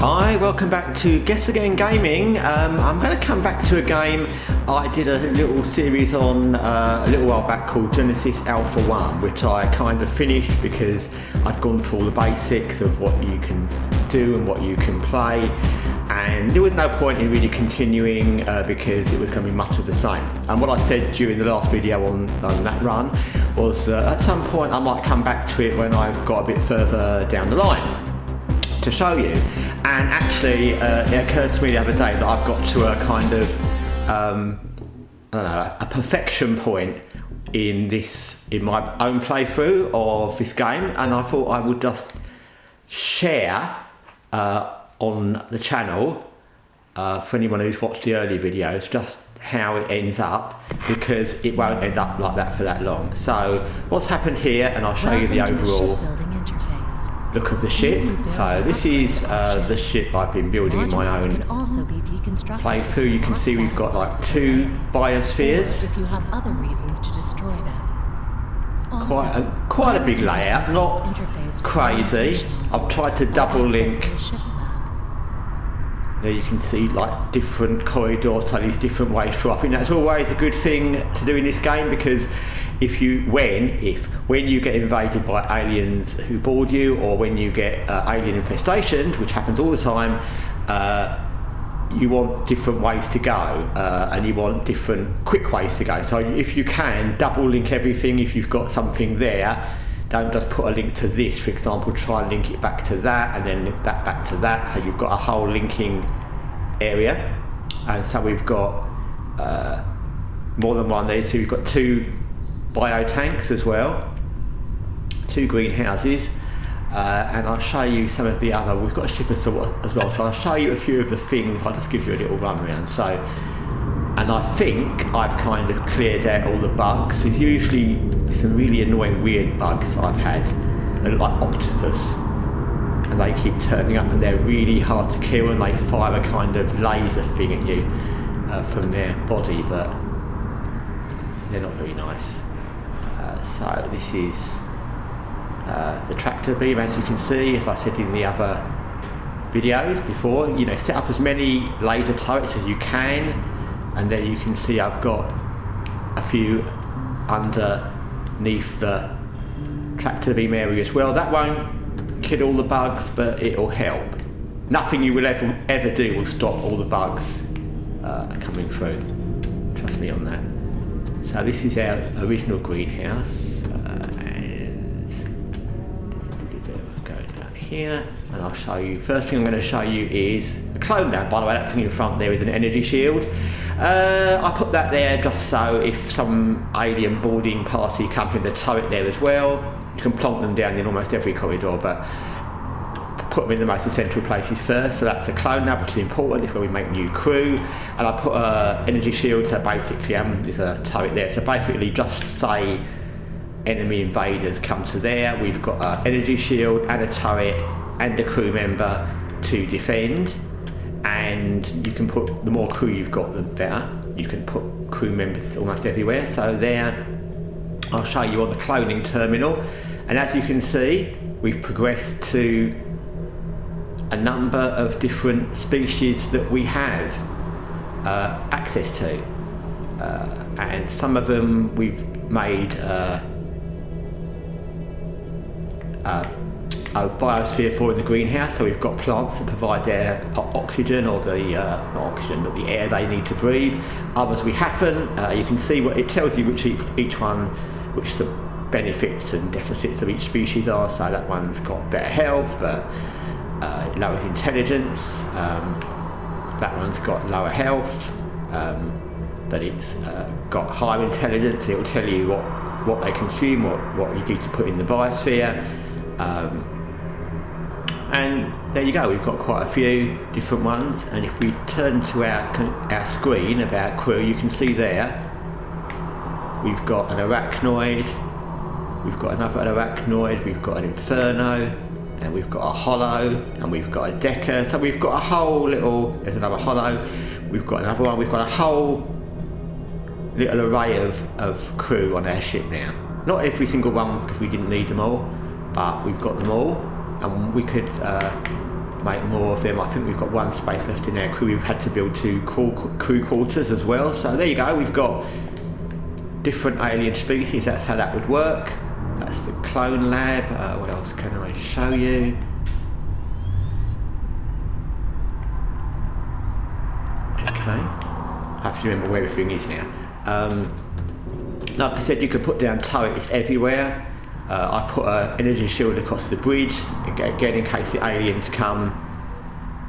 Hi, welcome back to Guessagaingaming. I'm going to come back to a game I did a little series on a little while back called Genesis Alpha 1, which I kind of finished because I'd gone through all the basics of what you can do and what you can play, and there was no point in really continuing because it was going to be much of the same. And what I said during the last video on that run was at some point I might come back to it when I've got a bit further down the line to show you. And actually it occurred to me the other day that I've got to a kind of I don't know, a perfection point in my own playthrough of this game, and I thought I would just share on the channel for anyone who's watched the early videos just how it ends up, because it won't end up like that for that long. So what's happened here, and I'll show you the overall look of the ship. So this is the ship I've been building in my own playthrough. You can see we've got like 2 biospheres. If you have other reasons to destroy them. Quite a big layout, not crazy. I've tried to double link. There you can see like different corridors, so these different ways through. I think that's always a good thing to do in this game, because when you get invaded by aliens who board you, or when you get alien infestations, which happens all the time, you want different ways to go, and you want different quick ways to go. So if you can, double link everything. If you've got something there, don't just put a link to this, for example, try and link it back to that, and then link that back to that, so you've got a whole linking area. And so we've got more than one there, so we've got 2 biotanks as well, 2 greenhouses, and I'll show you some of the other. We've got a ship as well, so I'll show you a few of the things. I'll just give you a little run around. So, and I think I've kind of cleared out all the bugs. There's usually some really annoying weird bugs I've had, like octopus, and they keep turning up and they're really hard to kill, and they fire a kind of laser thing at you from their body, but they're not very nice. So this is the tractor beam, as you can see, as I said in the other videos before. You know, set up as many laser turrets as you can, and then you can see I've got a few underneath the tractor beam area as well. That won't kill all the bugs, but it'll help. Nothing you will ever do will stop all the bugs coming through. Trust me on that. So this is our original greenhouse, and go down here, and I'll show you. First thing I'm going to show you is the clone lab. By the way, that thing in front there is an energy shield. I put that there just so if some alien boarding party come in the turret there as well, you can plonk them down in almost every corridor, but put them in the most essential places first. So that's the clone lab, which is important. It's where we make new crew. And I put an energy shield, so basically there's a turret there. So basically just say enemy invaders come to there, we've got an energy shield and a turret and a crew member to defend. And you can put, the more crew you've got, the better. You can put crew members almost everywhere. So there, I'll show you on the cloning terminal. And as you can see, we've progressed to a number of different species that we have access to, and some of them we've made a biosphere for in the greenhouse. So we've got plants that provide their oxygen, or the not oxygen but the air they need to breathe. Others we haven't. You can see what it tells you, which each one, which the benefits and deficits of each species are. So that one's got better health, but lowers intelligence. That one's got lower health, but it's got higher intelligence. It will tell you what they consume, what you need to put in the biosphere. And there you go, we've got quite a few different ones. And if we turn to our screen of our crew, you can see there we've got an arachnoid, we've got another arachnoid, we've got an inferno, and we've got a hollow, and we've got a decker. So we've got a whole little, there's another hollow, we've got another one, we've got a whole little array of crew on our ship now. Not every single one, because we didn't need them all, but we've got them all, and we could make more of them. I think we've got one space left in our crew. We've had to build 2 crew quarters as well. So there you go, we've got different alien species. That's how that would work. That's the clone lab. What else can I show you? Okay, I have to remember where everything is now. Like I said, you could put down turrets everywhere. I put an energy shield across the bridge, again in case the aliens come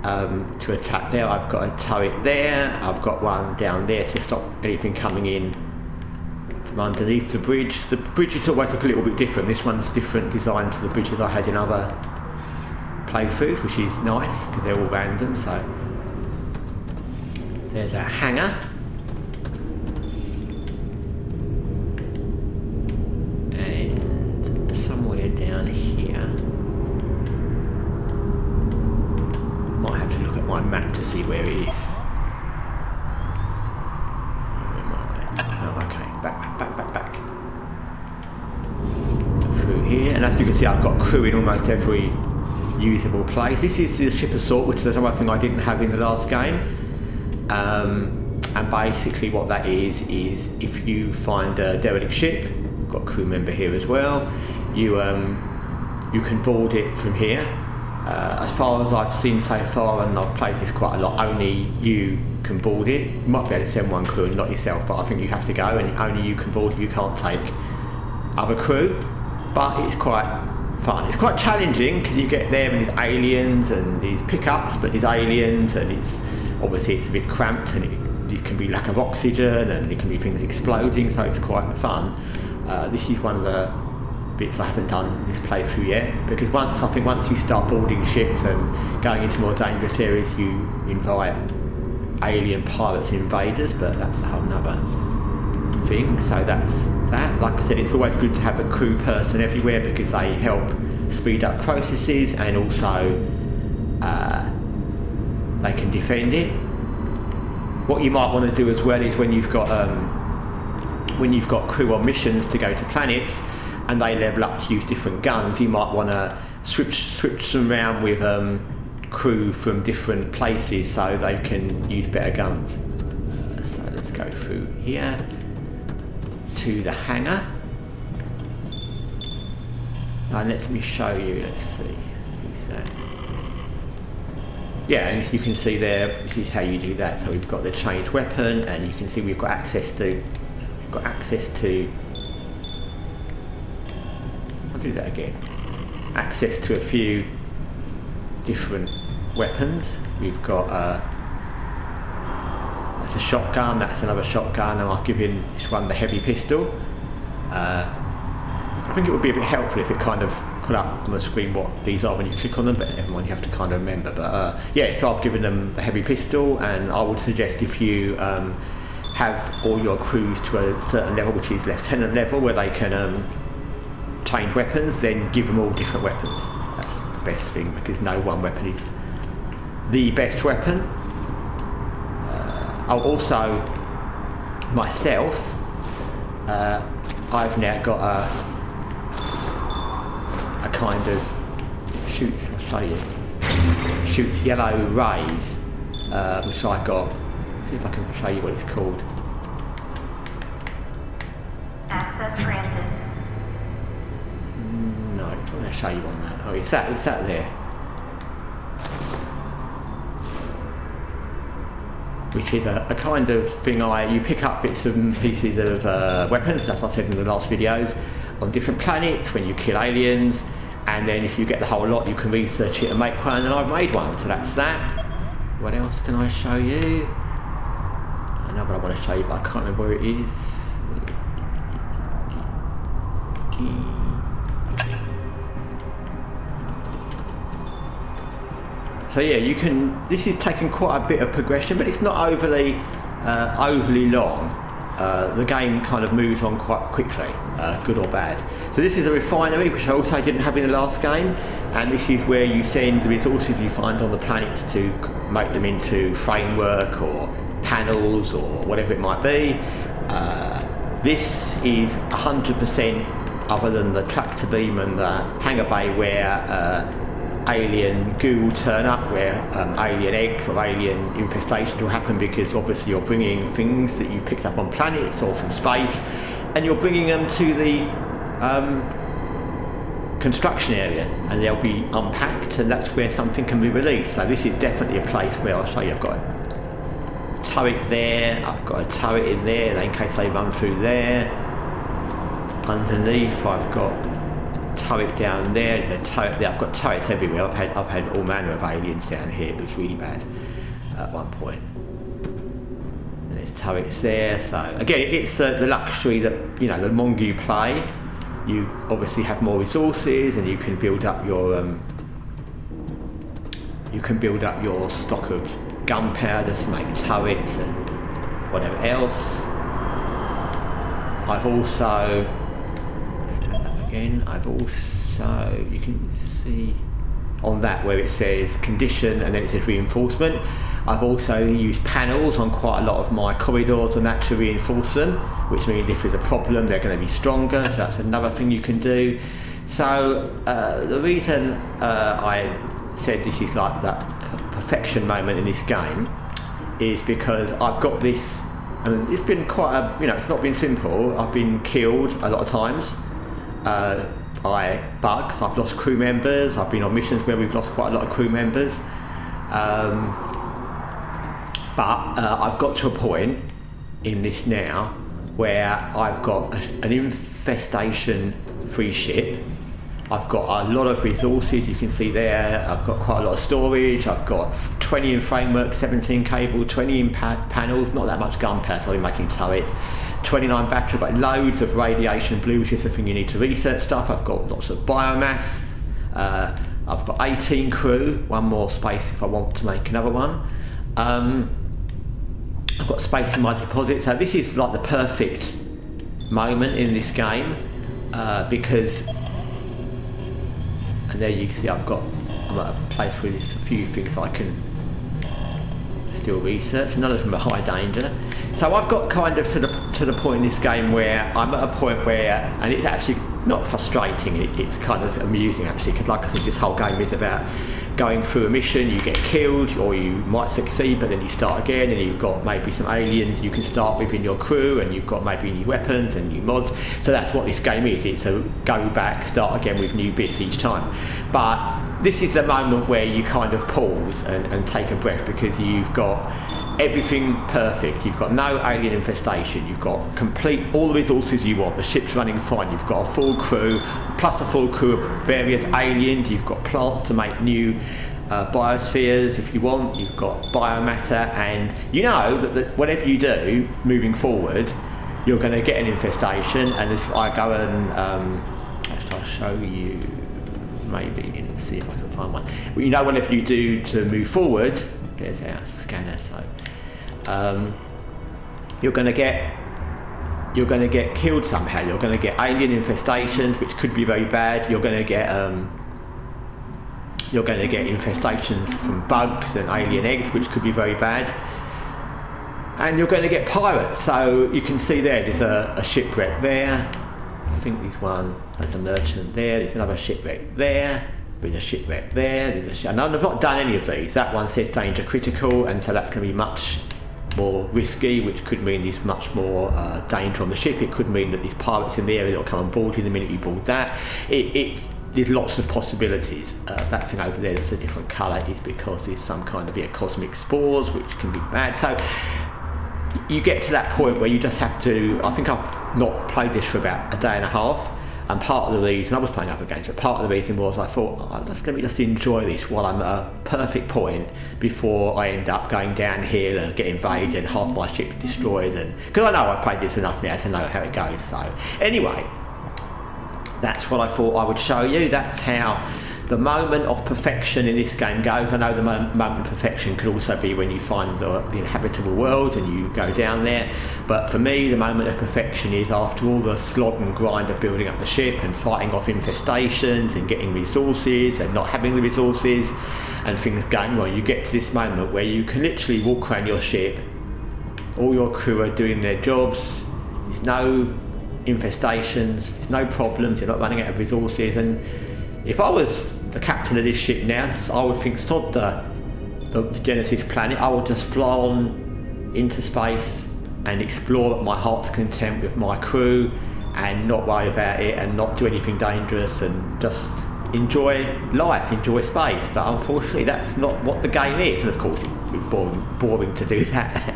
to attack there. I've got a turret there, I've got one down there to stop anything coming in from underneath the bridge. The bridges always look a little bit different. This one's different design to the bridges I had in other playthroughs, which is nice because they're all random. So there's a hangar. And somewhere down here, I might have to look at my map to see where it is. Oh, okay, back. Through here, and as you can see, I've got crew in almost every usable place. This is the ship assault, which is another thing I didn't have in the last game. And basically what that is if you find a derelict ship, I've got a crew member here as well, you can board it from here. As far as I've seen so far, and I've played this quite a lot, only you can board it. You might be able to send one crew and not yourself, but I think you have to go, and only you can board it. You can't take other crew, but it's quite fun. It's quite challenging because you get there and there's aliens and these pickups, but there's aliens, and it's obviously it's a bit cramped, and it can be lack of oxygen, and it can be things exploding, so it's quite fun. This is one of the bits I haven't done in this playthrough yet, because once you start boarding ships and going into more dangerous areas, you invite alien pirates and invaders, but that's a whole nother thing. So that's that. Like I said, it's always good to have a crew person everywhere because they help speed up processes, and also they can defend it. What you might want to do as well is when you've got crew on missions to go to planets and they level up to use different guns, you might want to switch them around with crew from different places so they can use better guns. So let's go through here to the hangar. Now let me show you, let's see, who's that? Yeah, and as you can see there, this is how you do that. So we've got the changed weapon, and you can see we've got access to, I'll do that again. Access to a few different weapons. We've got that's a shotgun, that's another shotgun, and I've given this one the heavy pistol. I think it would be a bit helpful if it kind of put up on the screen what these are when you click on them, but never mind, you have to kind of remember. But yeah, so I've given them the heavy pistol, and I would suggest if you have all your crews to a certain level, which is lieutenant level, where they can change weapons, then give them all different weapons. That's the best thing, because no one weapon is the best weapon. I'll also, myself, I've now got a kind of shoots yellow rays, which I got. See if I can show you what it's called. Access granted. No, it's not going to show you on that. Oh, it's that there. Which is a kind of thing you pick up bits and pieces of weapons, as I said in the last videos, on different planets when you kill aliens, and then if you get the whole lot you can research it and make one, and I've made one, so that's that. What else can I show you? I know what I want to show you, but I can't remember where it is. So yeah, you can. This is taking quite a bit of progression, but it's not overly long. The game kind of moves on quite quickly, good or bad. So this is a refinery, which I also didn't have in the last game, and this is where you send the resources you find on the planets to make them into framework or panels or whatever it might be. This is 100% other than the tractor beam and the hangar bay where alien goo will turn up, where alien eggs or alien infestations will happen, because obviously you're bringing things that you picked up on planets or from space, and you're bringing them to the construction area, and they'll be unpacked, and that's where something can be released. So this is definitely a place where, I'll show you, I've got a turret there, I've got a turret in there in case they run through there. Underneath I've got turret down there, there's a turret there. I've got turrets everywhere. I've had all manner of aliens down here. It was really bad at one point. And there's turrets there. So again, it's the luxury that, you know, the longer you play, you obviously have more resources, and you can build up your stock of gunpowder to make turrets and whatever else. I've also, you can see on that where it says condition and then it says reinforcement. I've also used panels on quite a lot of my corridors and that to reinforce them, which means if there's a problem they're going to be stronger, so that's another thing you can do. So the reason I said this is like that perfection moment in this game is because I've got this, and it's been quite a, you know, it's not been simple. I've been killed a lot of times by bugs. I've lost crew members. I've been on missions where we've lost quite a lot of crew members. But I've got to a point in this now where I've got an infestation-free ship. I've got a lot of resources, you can see there. I've got quite a lot of storage. I've got 20 in framework, 17 cable, 20 in panels, not that much gunpowder, so I'll be making turrets. 29 battery, but loads of radiation blue, which is the thing you need to research stuff. I've got lots of biomass. I've got 18 crew, one more space if I want to make another one. I've got space in my deposit, so this is like the perfect moment in this game because, and there you can see I'm at a place where there's a few things I can still research. None of them are high danger. So I've got kind of to the point in this game where I'm at a point where, and it's actually not frustrating, it's kind of amusing actually, because like I said, this whole game is about going through a mission, you get killed or you might succeed, but then you start again, and you've got maybe some aliens you can start with in your crew, and you've got maybe new weapons and new mods. So that's what this game is. It's a go back, start again with new bits each time. But this is the moment where you kind of pause and take a breath, because you've got everything perfect. You've got no alien infestation, you've got all the resources you want, the ship's running fine, you've got a full crew, plus a full crew of various aliens, you've got plants to make new biospheres if you want, you've got biomatter, and you know that whatever you do moving forward, you're going to get an infestation. And if I go and I'll show you maybe and see if I can find one. Well, you know, whatever you do to move forward, there's our scanner, so you're going to get killed somehow. You're going to get alien infestations, which could be very bad. You're going to get infestations from bugs and alien eggs, which could be very bad. And you're going to get pirates. So you can see there's a shipwreck there. I think there's one. There's a merchant there. There's another shipwreck there. There's a shipwreck there. And I've not done any of these. That one says danger critical, and so that's going to be much more risky, which could mean there's much more danger on the ship. It could mean that there's pirates in the area that will come on board you the minute you board that. There's lots of possibilities. That thing over there that's a different colour is because there's some kind of cosmic spores, which can be bad. So you get to that point where you just have to. I think I've not played this for about a day and a half. And part of the reason, I was playing other games, but part of the reason was I thought, let me just enjoy this while I'm at a perfect point before I end up going downhill and get invaded and half my ship's destroyed. And because I know I've played this enough now to know how it goes. So anyway, that's what I thought I would show you. That's how the moment of perfection in this game goes. I know the moment of perfection could also be when you find the inhabitable world and you go down there, but for me the moment of perfection is after all the slog and grind of building up the ship and fighting off infestations and getting resources and not having the resources and things going well. You get to this moment where you can literally walk around your ship, all your crew are doing their jobs, there's no infestations, there's no problems, you're not running out of resources, and if I was the captain of this ship now, I would think, sod the Genesis planet, I would just fly on into space and explore at my heart's content with my crew and not worry about it and not do anything dangerous and just enjoy life, enjoy space. But unfortunately that's not what the game is, and of course it's boring to do that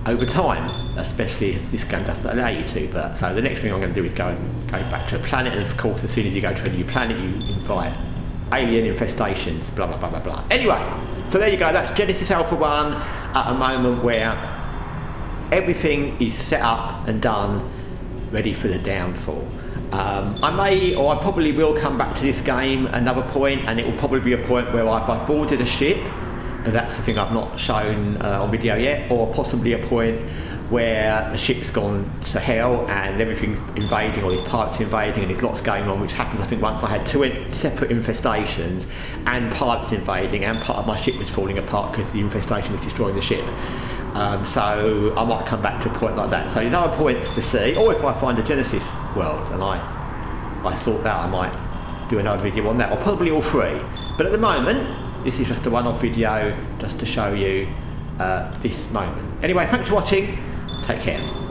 over time, especially as this game doesn't allow you to. But so the next thing I'm going to do is go back to a planet, and of course as soon as you go to a new planet you invite alien infestations, blah blah blah blah blah. Anyway, so there you go, that's Genesis Alpha 1 at a moment where everything is set up and done, ready for the downfall. I probably will come back to this game another point, and it will probably be a point where I've boarded a ship, but that's the thing I've not shown on video yet, or possibly a point where the ship's gone to hell and everything's invading, or there's pirates invading, and there's lots going on, which happens I think once I had two separate infestations and pirates invading, and part of my ship was falling apart because the infestation was destroying the ship. So I might come back to a point like that. So there's other points to see, or if I find a Genesis world and I sort that, I might do another video on that, or probably all three. But at the moment, this is just a one-off video just to show you this moment. Anyway, thanks for watching. Take care.